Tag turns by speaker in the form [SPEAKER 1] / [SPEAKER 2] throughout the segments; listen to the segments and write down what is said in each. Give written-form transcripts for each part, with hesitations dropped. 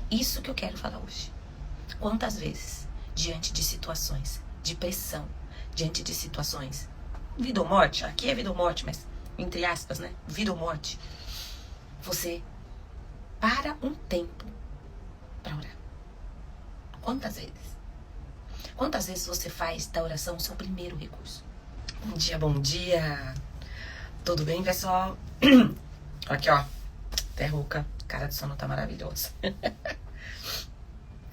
[SPEAKER 1] Isso que eu quero falar hoje. Quantas vezes, diante de situações de pressão, diante de situações, vida ou morte, aqui é vida ou morte, mas entre aspas, né? Vida ou morte, você para um tempo para orar. Quantas vezes? Quantas vezes você faz da oração o seu primeiro recurso? Bom dia, bom dia. Tudo bem, pessoal? Aqui, ó. Até rouca. Cara de sono tá maravilhosa.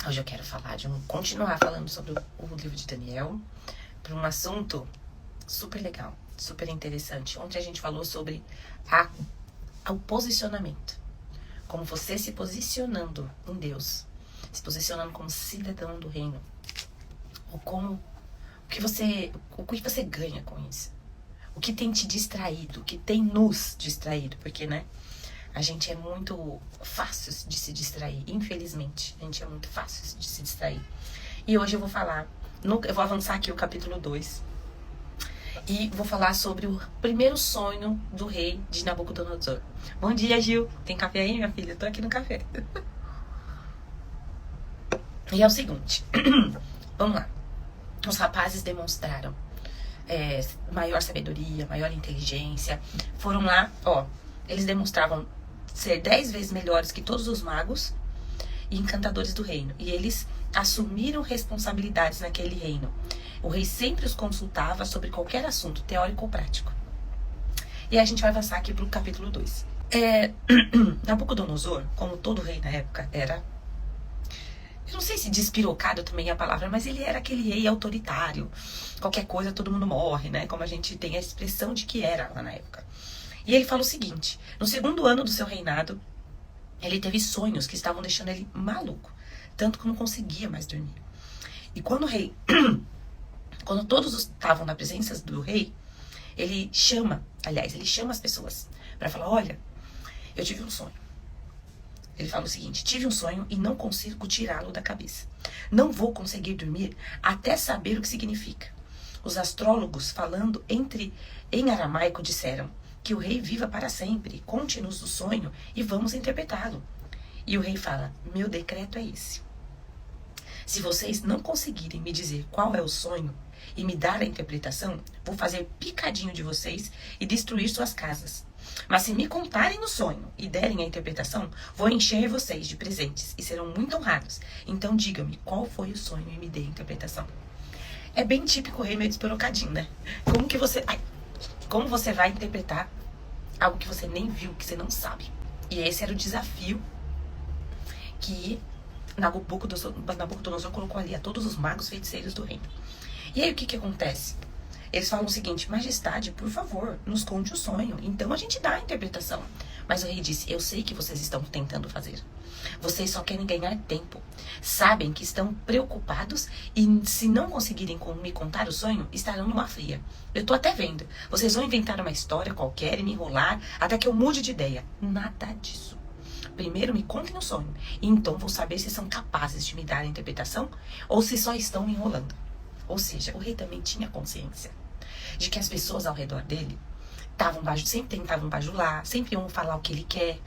[SPEAKER 1] Hoje eu quero falar continuar falando sobre o livro de Daniel, para um assunto super legal, super interessante. Ontem a gente falou sobre o posicionamento. Como você se posicionando em Deus, se posicionando como cidadão do reino. O que você ganha com isso? O que tem te distraído? O que tem nos distraído? Porque, né? A gente é muito fácil de se distrair. Infelizmente, a gente é muito fácil de se distrair. E hoje eu vou falar, eu vou avançar aqui o capítulo 2. E vou falar sobre o primeiro sonho do rei de Nabucodonosor. Bom dia, Gil. Tem café aí, minha filha? Eu tô aqui no café. E é o seguinte. Vamos lá. Os rapazes demonstraram maior sabedoria, maior inteligência. Foram lá, ó. Eles demonstravam ser 10 vezes melhores que todos os magos e encantadores do reino. E eles assumiram responsabilidades naquele reino. O rei sempre os consultava sobre qualquer assunto, teórico ou prático. E a gente vai avançar aqui para o capítulo 2. Nabucodonosor, como todo rei na época, era... Eu não sei se despirocado também é a palavra, mas ele era aquele rei autoritário. Qualquer coisa, todo mundo morre, né? Como a gente tem a expressão de que era lá na época. E ele fala o seguinte: no segundo ano do seu reinado, ele teve sonhos que estavam deixando ele maluco, tanto que não conseguia mais dormir. E quando todos estavam na presença do rei, ele chama as pessoas para falar: olha, eu tive um sonho. Ele fala o seguinte: tive um sonho e não consigo tirá-lo da cabeça. Não vou conseguir dormir até saber o que significa. Os astrólogos, falando em aramaico, disseram que o rei viva para sempre, conte-nos o sonho e vamos interpretá-lo. E o rei fala: meu decreto é esse. Se vocês não conseguirem me dizer qual é o sonho e me dar a interpretação, vou fazer picadinho de vocês e destruir suas casas. Mas se me contarem o sonho e derem a interpretação, vou encher vocês de presentes e serão muito honrados. Então digam-me qual foi o sonho e me dê a interpretação. É bem típico rei meio despirocadinho, né? Como você vai interpretar algo que você nem viu, que você não sabe? E esse era o desafio que Nabucodonosor colocou ali a todos os magos feiticeiros do reino. E aí o que acontece? Eles falam o seguinte: majestade, por favor, nos conte o sonho. Então a gente dá a interpretação. Mas o rei disse: eu sei que vocês estão tentando fazer. Vocês só querem ganhar tempo. Sabem que estão preocupados e se não conseguirem me contar o sonho, estarão numa fria. Eu tô até vendo. Vocês vão inventar uma história qualquer e me enrolar até que eu mude de ideia. Nada disso. Primeiro me contem o sonho e então vou saber se são capazes de me dar a interpretação ou se só estão me enrolando. Ou seja, o rei também tinha consciência de que as pessoas ao redor dele sempre tentavam bajular, sempre iam falar o que ele quer.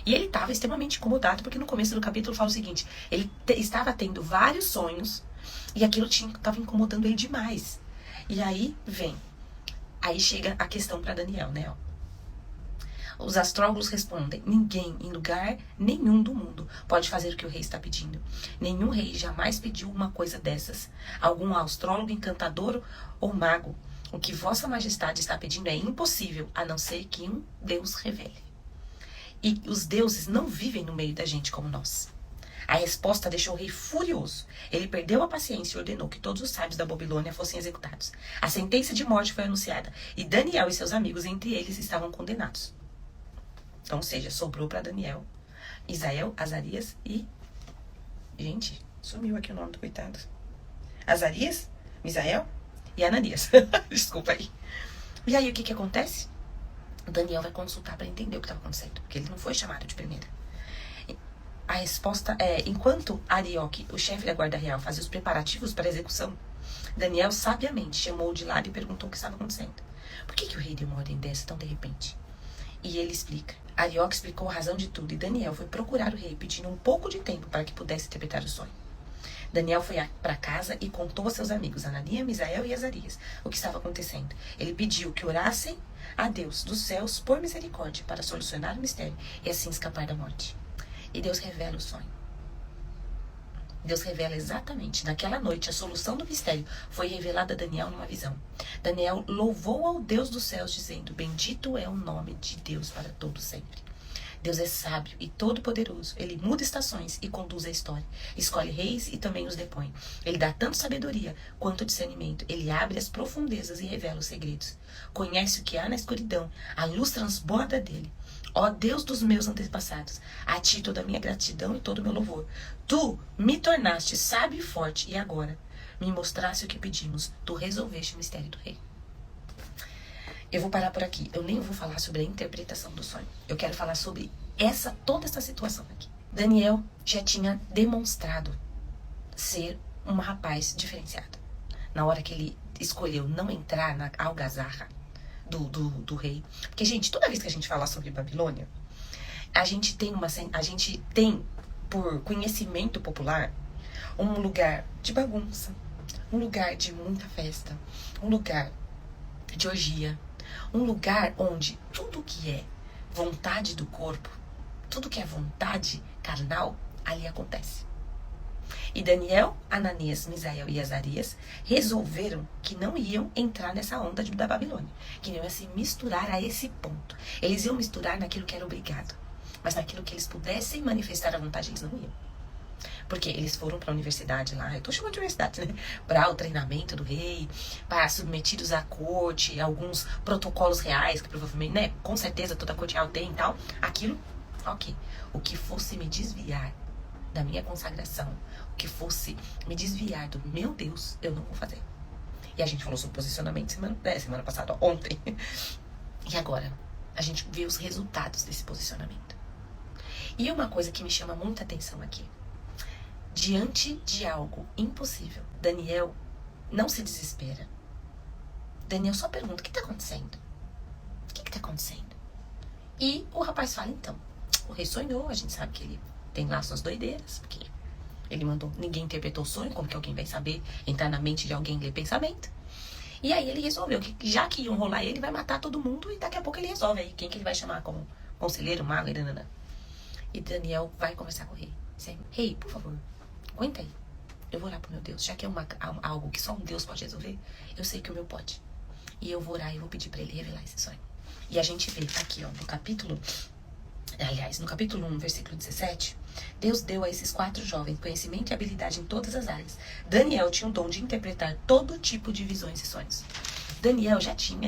[SPEAKER 1] E ele estava extremamente incomodado, porque no começo do capítulo fala o seguinte: ele estava tendo vários sonhos e aquilo estava incomodando ele demais. E aí chega a questão para Daniel, né? Os astrólogos respondem: ninguém em lugar nenhum do mundo pode fazer o que o rei está pedindo. Nenhum rei jamais pediu uma coisa dessas. Algum astrólogo, encantador ou mago. O que Vossa Majestade está pedindo é impossível, a não ser que um Deus revele. E os deuses não vivem no meio da gente como nós. A resposta deixou o rei furioso. Ele perdeu a paciência e ordenou que todos os sábios da Babilônia fossem executados. A sentença de morte foi anunciada e Daniel e seus amigos, entre eles, estavam condenados. Então, ou seja, sobrou para Daniel, Isael, Azarias e... Gente, sumiu aqui o nome do coitado. Azarias, Misael e Ananias. Desculpa aí. E aí, o que acontece? Daniel vai consultar para entender o que estava acontecendo, porque ele não foi chamado de primeira. A resposta é: enquanto Arioque, o chefe da guarda real, fazia os preparativos para a execução, Daniel sabiamente chamou-o de lado e perguntou o que estava acontecendo. Por que o rei deu uma ordem dessa tão de repente? E ele explica: Arioque explicou a razão de tudo e Daniel foi procurar o rei, pedindo um pouco de tempo para que pudesse interpretar o sonho. Daniel foi para casa e contou a seus amigos, Ananias, Misael e Azarias, o que estava acontecendo. Ele pediu que orassem a Deus dos céus por misericórdia para solucionar o mistério e assim escapar da morte. E Deus revela o sonho. Deus revela exatamente. Naquela noite, a solução do mistério foi revelada a Daniel numa visão. Daniel louvou ao Deus dos céus, dizendo: bendito é o nome de Deus para todo sempre. Deus é sábio e todo-poderoso. Ele muda estações e conduz a história. Escolhe reis e também os depõe. Ele dá tanto sabedoria quanto discernimento. Ele abre as profundezas e revela os segredos. Conhece o que há na escuridão. A luz transborda dele. Ó Deus dos meus antepassados, a ti toda a minha gratidão e todo o meu louvor. Tu me tornaste sábio e forte e agora me mostraste o que pedimos. Tu resolveste o mistério do rei. Eu vou parar por aqui. Eu nem vou falar sobre a interpretação do sonho. Eu quero falar sobre toda essa situação aqui. Daniel já tinha demonstrado ser um rapaz diferenciado. Na hora que ele escolheu não entrar na algazarra do rei. Porque, gente, toda vez que a gente fala sobre Babilônia, a gente tem por conhecimento popular um lugar de bagunça, um lugar de muita festa, um lugar de orgia, um lugar onde tudo que é vontade do corpo, tudo que é vontade carnal, ali acontece. E Daniel, Ananias, Misael e Azarias resolveram que não iam entrar nessa onda da Babilônia, que não iam se misturar a esse ponto. Eles iam misturar naquilo que era obrigado, mas naquilo que eles pudessem manifestar a vontade, eles não iam. Porque eles foram para a universidade lá, eu tô chamando de universidade, né? Para o treinamento do rei, para submetidos à corte, alguns protocolos reais, que provavelmente, né? Com certeza toda corte real tem e tal. Aquilo, ok. O que fosse me desviar da minha consagração, o que fosse me desviar do meu Deus, eu não vou fazer. E a gente falou sobre posicionamento semana passada, ontem. E agora, a gente vê os resultados desse posicionamento. E uma coisa que me chama muita atenção aqui. Diante de algo impossível, Daniel não se desespera. Daniel só pergunta: o que está acontecendo? O que está acontecendo? E o rapaz fala: então, o rei sonhou, a gente sabe que ele tem lá suas doideiras, porque ele mandou, ninguém interpretou o sonho, como que alguém vai saber entrar na mente de alguém e ler pensamento? E aí ele resolveu que, já que iam rolar ele, vai matar todo mundo e daqui a pouco ele resolve aí quem que ele vai chamar como conselheiro, mago, e Daniel vai conversar com o rei. Rei, por favor, aguenta aí. Eu vou orar pro meu Deus. Já que é algo que só um Deus pode resolver, eu sei que o meu pode. E eu vou orar e vou pedir pra ele revelar esse sonho. E a gente vê aqui, ó, no capítulo 1, versículo 17, Deus deu a esses 4 jovens conhecimento e habilidade em todas as áreas. Daniel tinha o dom de interpretar todo tipo de visões e sonhos. Daniel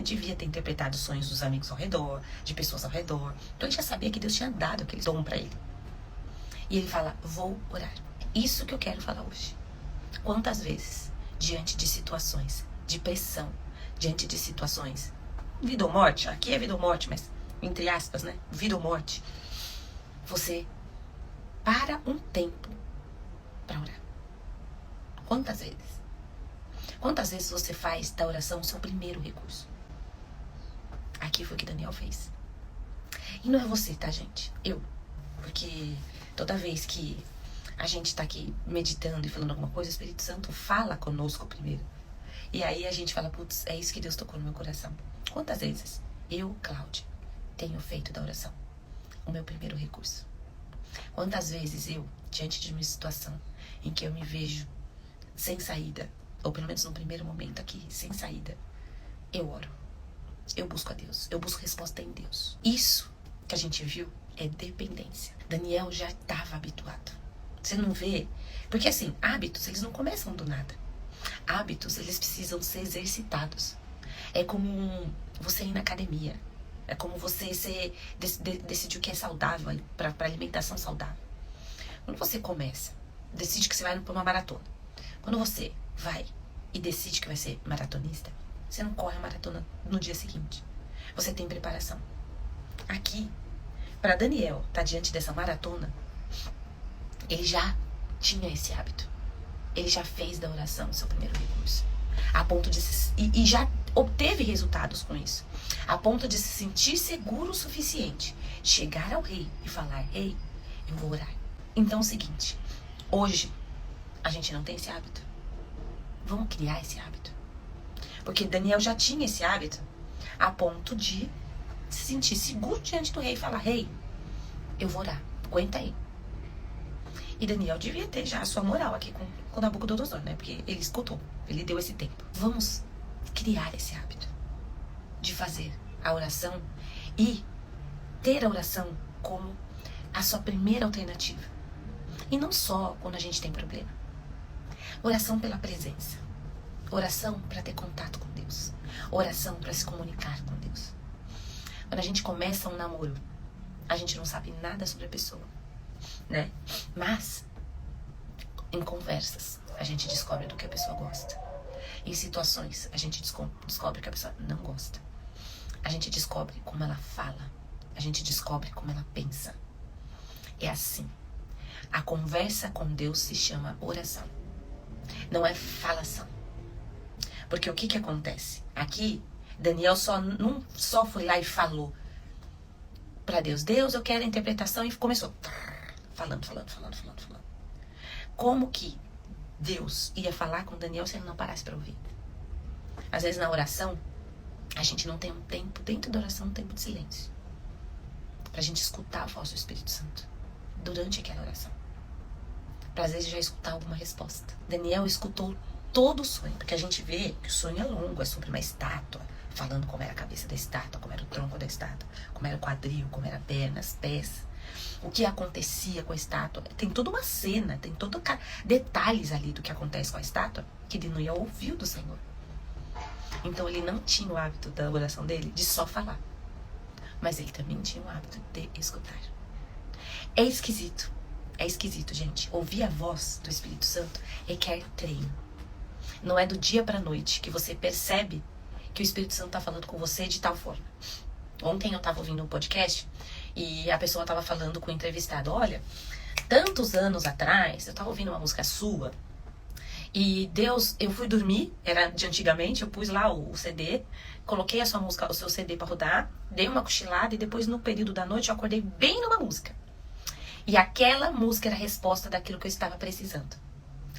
[SPEAKER 1] devia ter interpretado os sonhos dos amigos ao redor, de pessoas ao redor. Então ele já sabia que Deus tinha dado aquele dom pra ele. E ele fala: vou orar. Isso que eu quero falar hoje. Quantas vezes, diante de situações de pressão, diante de situações, vida ou morte, aqui é vida ou morte, mas entre aspas, né? Vida ou morte, você para um tempo para orar. Quantas vezes? Quantas vezes você faz da oração o seu primeiro recurso? Aqui foi o que Daniel fez. E não é você, tá, gente? Eu. Porque toda vez que a gente tá aqui meditando e falando alguma coisa, o Espírito Santo fala conosco primeiro. E aí a gente fala: putz, é isso que Deus tocou no meu coração. Quantas vezes eu, Cláudia, tenho feito da oração o meu primeiro recurso? Quantas vezes eu, diante de uma situação em que eu me vejo sem saída, ou pelo menos no primeiro momento aqui, sem saída, eu oro. Eu busco a Deus. Eu busco resposta em Deus. Isso que a gente viu é dependência. Daniel já estava habituado. Você não vê? Porque assim, hábitos, eles não começam do nada. Hábitos, eles precisam ser exercitados. É como você ir na academia. É como você decidir o que é saudável para alimentação saudável. Quando você começa, decide que você vai para uma maratona. Quando você vai e decide que vai ser maratonista, você não corre a maratona no dia seguinte. Você tem preparação. Aqui, para Daniel estar diante dessa maratona, ele já tinha esse hábito. Ele já fez da oração o seu primeiro recurso. A ponto de... E já obteve resultados com isso. A ponto de se sentir seguro o suficiente. Chegar ao rei e falar, rei, eu vou orar. Então é o seguinte, hoje a gente não tem esse hábito. Vamos criar esse hábito. Porque Daniel já tinha esse hábito a ponto de se sentir seguro diante do rei e falar, rei, eu vou orar, aguenta aí. E Daniel devia ter já a sua moral aqui com Nabucodonosor, né? Porque ele escutou, ele deu esse tempo. Vamos criar esse hábito de fazer a oração e ter a oração como a sua primeira alternativa. E não só quando a gente tem problema. Oração pela presença. Oração para ter contato com Deus. Oração para se comunicar com Deus. Quando a gente começa um namoro, a gente não sabe nada sobre a pessoa, né? Mas, em conversas, a gente descobre do que a pessoa gosta. Em situações, a gente descobre que a pessoa não gosta. A gente descobre como ela fala. A gente descobre como ela pensa. É assim. A conversa com Deus se chama oração. Não é falação. Porque o que acontece? Aqui, Daniel não só foi lá e falou para Deus. Deus, eu quero a interpretação. E começou falando. Como que Deus ia falar com Daniel se ele não parasse para ouvir? Às vezes na oração, a gente não tem um tempo, dentro da oração, um tempo de silêncio. Pra gente escutar a voz do Espírito Santo durante aquela oração. Pra às vezes já escutar alguma resposta. Daniel escutou todo o sonho, porque a gente vê que o sonho é longo, é sobre uma estátua, falando como era a cabeça da estátua, como era o tronco da estátua, como era o quadril, como era a perna, os pés, o que acontecia com a estátua. Tem toda uma cena, tem todos detalhes ali do que acontece com a estátua, que Daniel ouviu do Senhor. Então ele não tinha o hábito da oração dele de só falar, mas ele também tinha o hábito de escutar. É esquisito, gente. Ouvir a voz do Espírito Santo requer treino. Não é do dia pra noite que você percebe que o Espírito Santo tá falando com você de tal forma. Ontem eu tava ouvindo um podcast e a pessoa tava falando com o entrevistado, olha, tantos anos atrás, eu tava ouvindo uma música sua e Deus, eu fui dormir, era de antigamente, eu pus lá o CD, coloquei a sua música, o seu CD pra rodar, dei uma cochilada e depois no período da noite eu acordei bem numa música. E aquela música era a resposta daquilo que eu estava precisando.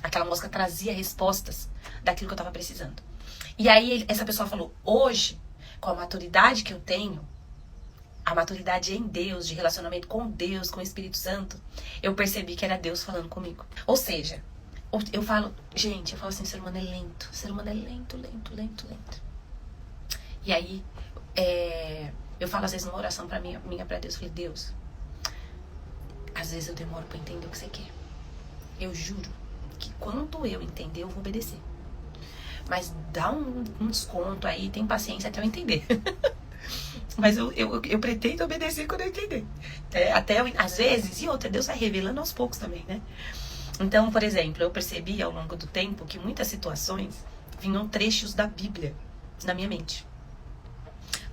[SPEAKER 1] Aquela música trazia respostas daquilo que eu estava precisando. E aí essa pessoa falou, hoje, com a maturidade que eu tenho, a maturidade em Deus, de relacionamento com Deus, com o Espírito Santo, eu percebi que era Deus falando comigo. Ou seja, eu falo assim, o ser humano é lento. O ser humano é lento. E aí, eu falo às vezes numa oração minha pra Deus, eu falei, Deus, às vezes eu demoro pra entender o que você quer. Eu juro que quando eu entender, eu vou obedecer. Mas dá um desconto aí, tem paciência até eu entender. Mas eu pretendo obedecer quando eu entender. Às vezes, e outra, Deus vai revelando aos poucos também, né? Então, por exemplo, eu percebi ao longo do tempo que muitas situações vinham trechos da Bíblia na minha mente.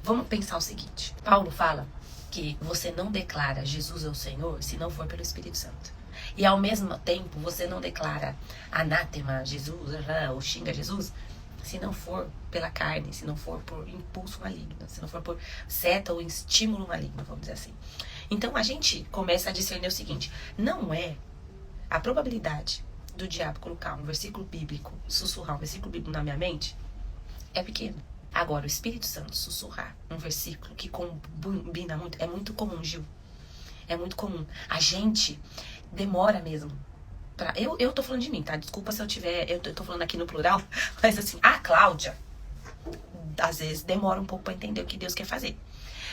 [SPEAKER 1] Vamos pensar o seguinte. Paulo fala que você não declara Jesus é o Senhor se não for pelo Espírito Santo. E ao mesmo tempo, você não declara anátema Jesus, ou xinga Jesus, se não for pela carne, se não for por impulso maligno, se não for por seta ou estímulo maligno, vamos dizer assim. Então a gente começa a discernir o seguinte, não é a probabilidade do diabo colocar um versículo bíblico, sussurrar um versículo bíblico na minha mente, é pequena. Agora, o Espírito Santo sussurrar um versículo que combina muito, é muito comum, Gil. É muito comum. A gente demora mesmo. Eu tô falando de mim, tá? Desculpa se eu tiver... Eu tô falando aqui no plural. Mas assim, a Cláudia, às vezes, demora um pouco pra entender o que Deus quer fazer.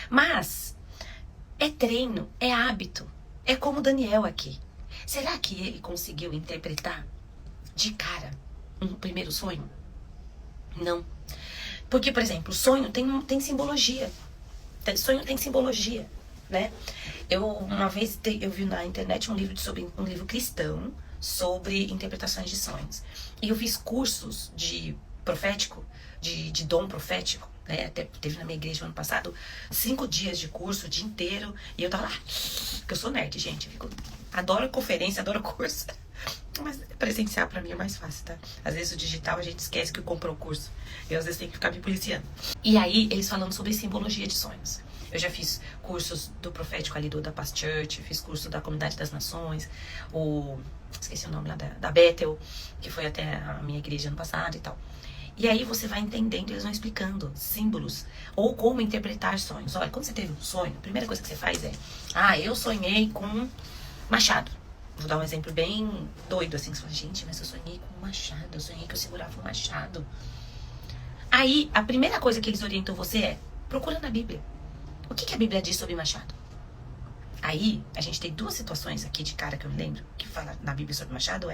[SPEAKER 1] Mas é treino, é hábito. É como Daniel aqui. Será que ele conseguiu interpretar de cara um primeiro sonho? Não. Porque, por exemplo, o sonho tem simbologia. Sonho tem simbologia, né? Uma vez eu vi na internet um livro cristão sobre interpretações de sonhos. E eu fiz cursos de profético, de dom profético, né? Até teve na minha igreja ano passado 5 dias de curso, o dia inteiro. E eu tava lá, porque eu sou nerd, gente. Adoro conferência, adoro curso. Mas presencial pra mim é mais fácil, tá? Às vezes o digital a gente esquece que comprou o curso. Eu às vezes tenho que ficar me policiando. E aí, eles falando sobre simbologia de sonhos. Eu já fiz cursos do Profético ali da Past Church, fiz curso da Comunidade das Nações, esqueci o nome lá da Bethel, que foi até a minha igreja ano passado e tal. E aí você vai entendendo, eles vão explicando símbolos, ou como interpretar sonhos. Olha, quando você teve um sonho, a primeira coisa que você faz é, eu sonhei com machado. Vou dar um exemplo bem doido, assim, que você fala, gente, mas eu sonhei com um machado, eu sonhei que eu segurava um machado. Aí, a primeira coisa que eles orientam você é, procura na Bíblia. O que a Bíblia diz sobre machado? Aí, a gente tem duas situações aqui de cara que eu me lembro, que fala na Bíblia sobre machado,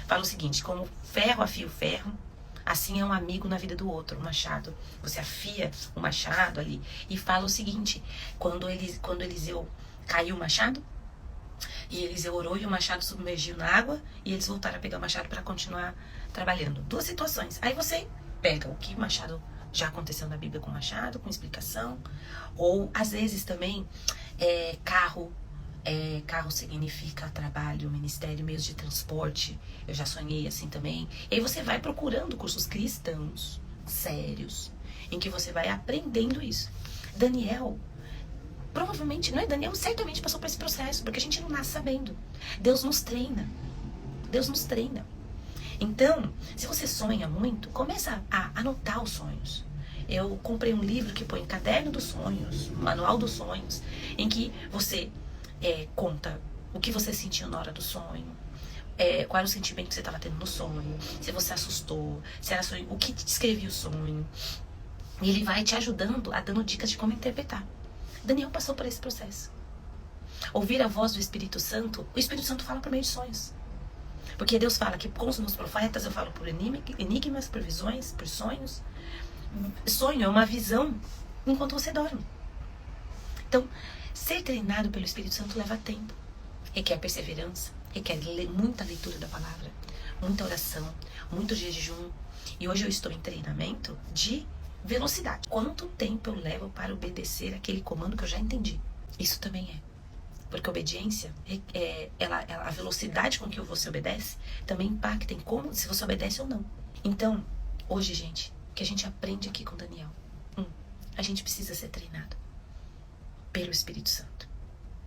[SPEAKER 1] fala o seguinte, como ferro afia o ferro, assim é um amigo na vida do outro, o machado. Você afia o machado ali, e fala o seguinte, quando Eliseu caiu o machado, e Eliseu orou e o machado submergiu na água, e eles voltaram a pegar o machado para continuar trabalhando. Duas situações. Aí você pega o que machado já aconteceu na Bíblia com machado, com explicação, ou às vezes também carro. Carro significa trabalho, ministério, meios de transporte. Eu já sonhei assim também. E aí você vai procurando cursos cristãos sérios, em que você vai aprendendo isso. Daniel, provavelmente, não é Daniel, certamente passou por esse processo, porque a gente não nasce sabendo. Deus nos treina. Deus nos treina. Então, se você sonha muito, começa a anotar os sonhos. Eu comprei um livro que põe Caderno dos Sonhos, Manual dos Sonhos, em que você conta o que você sentiu na hora do sonho, qual era o sentimento que você estava tendo no sonho, se você assustou, se era sonho, o que te descrevia o sonho. E ele vai te ajudando, dando dicas de como interpretar. Daniel passou por esse processo. Ouvir a voz do Espírito Santo, o Espírito Santo fala por meio de sonhos. Porque Deus fala que com os meus profetas eu falo por enigmas, por visões, por sonhos. Sonho é uma visão enquanto você dorme. Então, ser treinado pelo Espírito Santo leva tempo. Requer perseverança, requer muita leitura da palavra, muita oração, muito jejum. E hoje eu estou em treinamento de velocidade. Quanto tempo eu levo para obedecer aquele comando que eu já entendi? Isso também é. Porque a obediência, a velocidade com que você obedece, também impacta em como, se você obedece ou não. Então, hoje, gente, o que a gente aprende aqui com Daniel? A gente precisa ser treinado pelo Espírito Santo.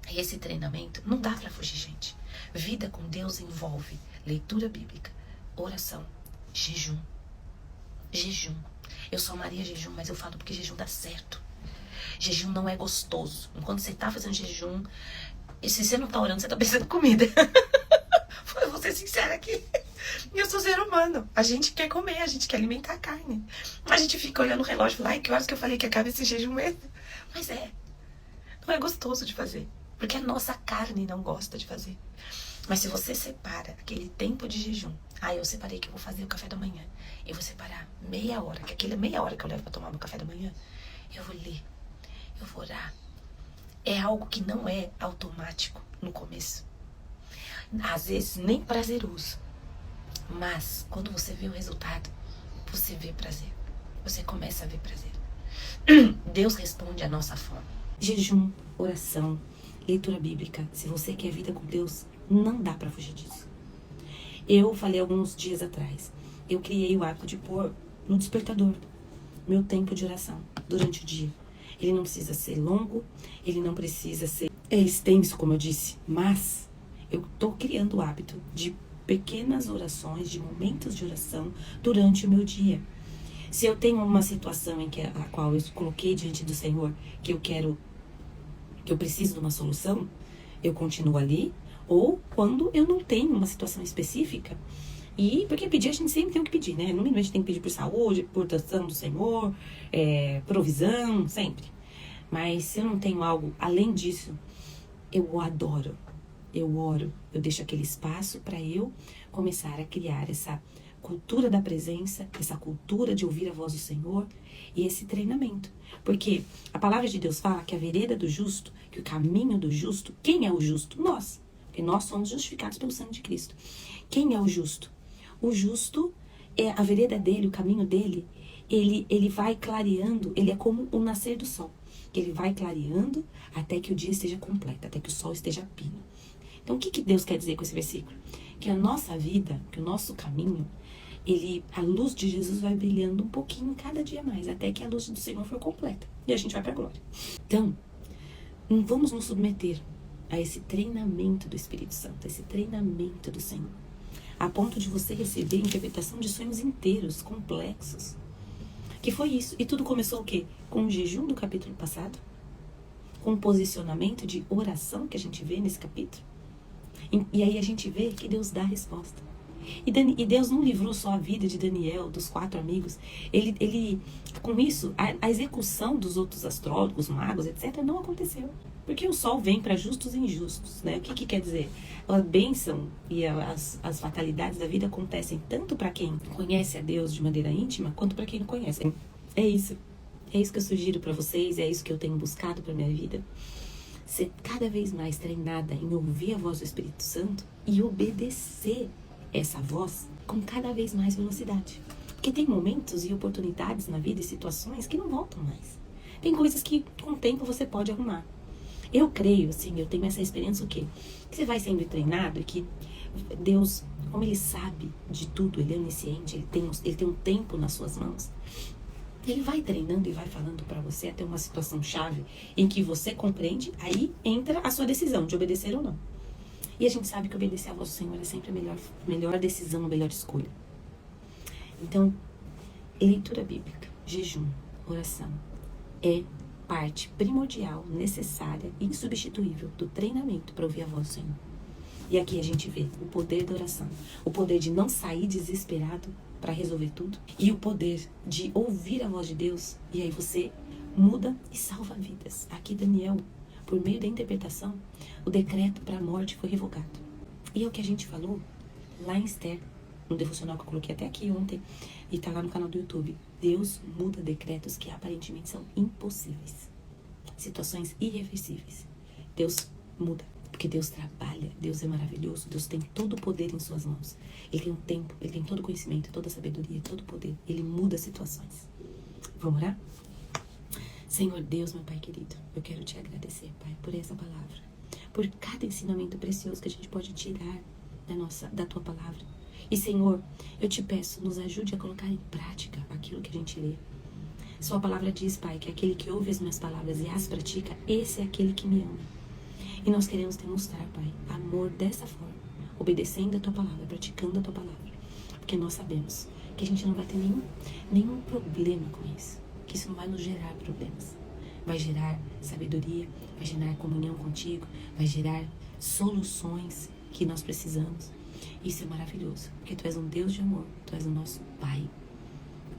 [SPEAKER 1] E esse treinamento não dá pra fugir, gente. Vida com Deus envolve leitura bíblica, oração, jejum. Jejum. Eu sou Maria Jejum, mas eu falo porque jejum dá certo. Jejum não é gostoso. Enquanto você tá fazendo jejum, e se você não tá orando, você tá pensando em comida. Eu vou ser sincera aqui. Eu sou ser humano. A gente quer comer, a gente quer alimentar a carne. A gente fica olhando o relógio e fala, que horas que eu falei que acaba esse jejum mesmo? Mas não é gostoso de fazer. Porque a nossa carne não gosta de fazer. Mas se você separa aquele tempo de jejum, eu separei que eu vou fazer o café da manhã. Eu vou separar meia hora, que aquela meia hora que eu levo pra tomar meu café da manhã, eu vou ler, eu vou orar. É algo que não é automático no começo. Às vezes nem prazeroso. Mas quando você vê o resultado, você vê prazer. Você começa a ver prazer. Deus responde à nossa fome. Jejum, oração, leitura bíblica. Se você quer vida com Deus, não dá pra fugir disso. Eu falei alguns dias atrás, eu criei o hábito de pôr no despertador meu tempo de oração durante o dia. Ele não precisa ser longo, ele não precisa ser extenso, como eu disse, mas eu tô criando o hábito de pequenas orações, de momentos de oração durante o meu dia. Se eu tenho uma situação em que a qual eu coloquei diante do Senhor, que eu preciso de uma solução, eu continuo ali, ou quando eu não tenho uma situação específica. E porque pedir, a gente sempre tem o que pedir, né? No mínimo a gente tem que pedir por saúde, por proteção do Senhor, provisão, sempre. Mas se eu não tenho algo além disso, eu adoro, eu oro, eu deixo aquele espaço para eu começar a criar essa cultura da presença, essa cultura de ouvir a voz do Senhor e esse treinamento. Porque a palavra de Deus fala que a vereda do justo, que o caminho do justo, quem é o justo? Nós. Porque nós somos justificados pelo sangue de Cristo. Quem é o justo? O justo, a vereda dele, o caminho dele, ele vai clareando, ele é como o nascer do sol. Que ele vai clareando até que o dia esteja completo, até que o sol esteja a pino. Então, o que Deus quer dizer com esse versículo? que a nossa vida, que o nosso caminho, a luz de Jesus vai brilhando um pouquinho cada dia mais, até que a luz do Senhor for completa. E a gente vai para a glória. Então, vamos nos submeter a esse treinamento do Espírito Santo, esse treinamento do Senhor, a ponto de você receber a interpretação de sonhos inteiros, complexos. Que foi isso. E tudo começou o quê? Com o jejum do capítulo passado, com o posicionamento de oração que a gente vê nesse capítulo. E aí a gente vê que Deus dá a resposta. E Deus não livrou só a vida de Daniel, dos 4 amigos. Ele com isso, a execução dos outros astrólogos, magos, etc., não aconteceu. Porque o sol vem para justos e injustos, né? O que quer dizer? A bênção e as fatalidades da vida acontecem tanto para quem conhece a Deus de maneira íntima, quanto para quem não conhece. É isso. É isso que eu sugiro para vocês, é isso que eu tenho buscado para minha vida. Ser cada vez mais treinada em ouvir a voz do Espírito Santo e obedecer essa voz com cada vez mais velocidade. Porque tem momentos e oportunidades na vida e situações que não voltam mais. Tem coisas que com o tempo você pode arrumar. Eu creio, assim, eu tenho essa experiência o quê? Que você vai sendo treinado e que Deus, como Ele sabe de tudo, Ele é onisciente, Ele tem um tempo nas suas mãos. Ele vai treinando e vai falando para você até uma situação chave em que você compreende, aí entra a sua decisão de obedecer ou não. E a gente sabe que obedecer a voz do Senhor é sempre a melhor decisão, a melhor escolha. Então, leitura bíblica, jejum, oração, é parte primordial, necessária e insubstituível do treinamento para ouvir a voz do Senhor. E aqui a gente vê o poder da oração, o poder de não sair desesperado para resolver tudo, e o poder de ouvir a voz de Deus, e aí você muda e salva vidas. Aqui Daniel, por meio da interpretação, o decreto para a morte foi revogado. E é o que a gente falou lá em Esther, no devocional que eu coloquei até aqui ontem, e tá lá no canal do YouTube. Deus muda decretos que aparentemente são impossíveis. Situações irreversíveis. Deus muda. Porque Deus trabalha, Deus é maravilhoso, Deus tem todo o poder em suas mãos. Ele tem um tempo, Ele tem todo o conhecimento, toda a sabedoria, todo o poder. Ele muda situações. Vamos orar? Senhor Deus, meu Pai querido, eu quero te agradecer, Pai, por essa palavra. Por cada ensinamento precioso que a gente pode tirar da Tua palavra. E Senhor, eu te peço, nos ajude a colocar em prática aquilo que a gente lê. Sua palavra diz, Pai, que aquele que ouve as minhas palavras e as pratica, esse é aquele que me ama. E nós queremos demonstrar, Pai, amor dessa forma, obedecendo a Tua palavra, praticando a Tua palavra. Porque nós sabemos que a gente não vai ter nenhum problema com isso. Que isso não vai nos gerar problemas. Vai gerar sabedoria, vai gerar comunhão contigo, vai gerar soluções que nós precisamos. Isso é maravilhoso, porque Tu és um Deus de amor, Tu és o nosso Pai.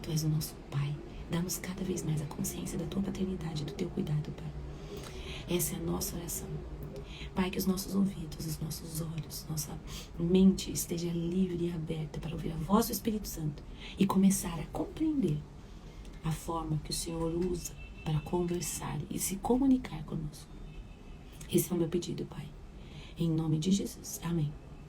[SPEAKER 1] Tu és o nosso Pai. Dá-nos cada vez mais a consciência da Tua paternidade, do Teu cuidado, Pai. Essa é a nossa oração. Pai, que os nossos ouvidos, os nossos olhos, nossa mente esteja livre e aberta para ouvir a voz do Espírito Santo e começar a compreender a forma que o Senhor usa para conversar e se comunicar conosco. Esse é o meu pedido, Pai. Em nome de Jesus. Amém.